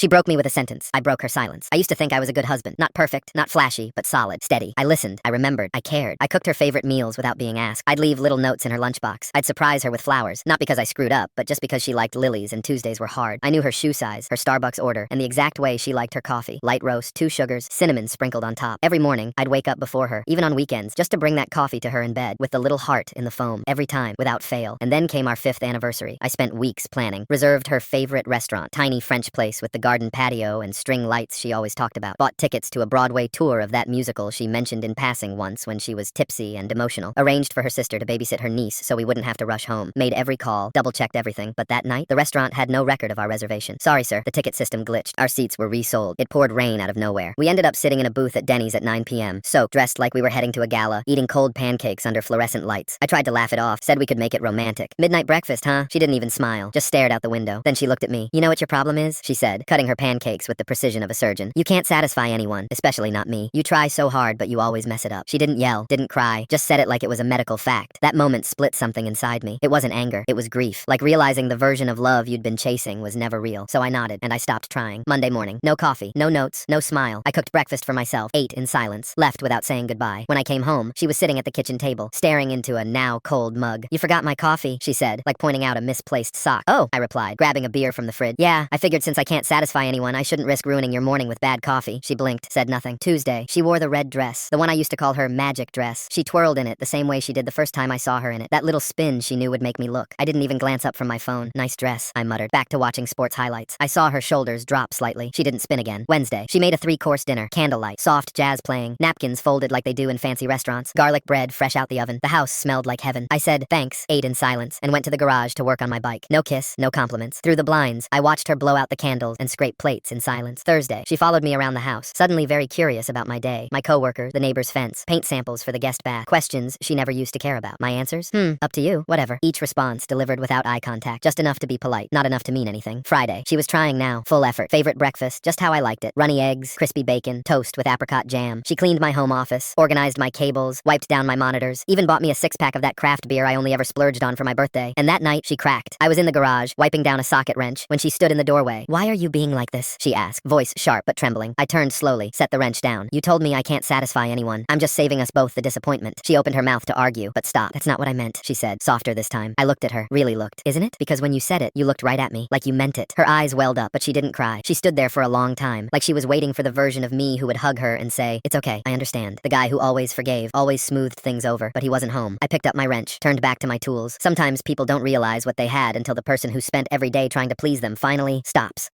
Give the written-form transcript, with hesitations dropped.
She broke me with a sentence. I broke her silence. I used to think I was a good husband. Not perfect, not flashy, but solid, steady. I listened. I remembered. I cared. I cooked her favorite meals without being asked. I'd leave little notes in her lunchbox. I'd surprise her with flowers, not because I screwed up, but just because she liked lilies and Tuesdays were hard. I knew her shoe size, her Starbucks order, and the exact way she liked her coffee. Light roast, 2 sugars, cinnamon sprinkled on top. Every morning, I'd wake up before her, even on weekends, just to bring that coffee to her in bed, with the little heart in the foam, every time, without fail. And then came our 5th anniversary. I spent weeks planning. Reserved her favorite restaurant, tiny French place with the garden patio and string lights she always talked about. Bought tickets to a Broadway tour of that musical she mentioned in passing once when she was tipsy and emotional. Arranged for her sister to babysit her niece so we wouldn't have to rush home. Made every call, double-checked everything, but that night, the restaurant had no record of our reservation. Sorry, sir, the ticket system glitched. Our seats were resold. It poured rain out of nowhere. We ended up sitting in a booth at Denny's at 9 p.m., soaked, dressed like we were heading to a gala, eating cold pancakes under fluorescent lights. I tried to laugh it off, said we could make it romantic. Midnight breakfast, huh? She didn't even smile, just stared out the window. Then she looked at me. You know what your problem is? She said, cutting her pancakes with the precision of a surgeon. You can't satisfy anyone, especially not me. You try so hard, but you always mess it up. She didn't yell, didn't cry, just said it like it was a medical fact. That moment split something inside me. It wasn't anger, it was grief. Like realizing the version of love you'd been chasing was never real. So I nodded, and I stopped trying. Monday morning. No coffee, no notes, no smile. I cooked breakfast for myself, ate in silence, left without saying goodbye. When I came home, she was sitting at the kitchen table, staring into a now cold mug. You forgot my coffee, she said, like pointing out a misplaced sock. Oh, I replied, grabbing a beer from the fridge. Yeah, I figured since I can't satisfy anyone, I shouldn't risk ruining your morning with bad coffee. She blinked, said nothing. Tuesday. She wore the red dress, the one I used to call her magic dress. She twirled in it the same way she did the first time I saw her in it. That little spin she knew would make me look. I didn't even glance up from my phone. Nice dress, I muttered, back to watching sports highlights. I saw her shoulders drop slightly. She didn't spin again. Wednesday. She made a 3-course dinner. Candlelight, soft jazz playing, napkins folded like they do in fancy restaurants, garlic bread fresh out the oven. The house smelled like heaven. I said thanks, ate in silence, and went to the garage to work on my bike. No kiss, no compliments. Through the blinds, I watched her blow out the candles and scrape plates in silence. Thursday. She followed me around the house, suddenly very curious about my day, my coworker, the neighbor's fence, paint samples for the guest bath, questions she never used to care about. My answers? Up to you. Whatever. Each response delivered without eye contact, just enough to be polite, not enough to mean anything. Friday. She was trying now, full effort. Favorite breakfast, just how I liked it. Runny eggs, crispy bacon, toast with apricot jam. She cleaned my home office, organized my cables, wiped down my monitors, even bought me a 6-pack of that craft beer I only ever splurged on for my birthday. And that night, she cracked. I was in the garage, wiping down a socket wrench, when she stood in the doorway. Why are you being like this? She asked, voice sharp but trembling. I turned slowly, set the wrench down. You told me I can't satisfy anyone. I'm just saving us both the disappointment. She opened her mouth to argue, but stopped. That's not what I meant, she said, softer this time. I looked at her, really looked. Isn't it? Because when you said it, you looked right at me, like you meant it. Her eyes welled up, but she didn't cry. She stood there for a long time, like she was waiting for the version of me who would hug her and say, it's okay, I understand. The guy who always forgave, always smoothed things over, but he wasn't home. I picked up my wrench, turned back to my tools. Sometimes people don't realize what they had until the person who spent every day trying to please them finally stops.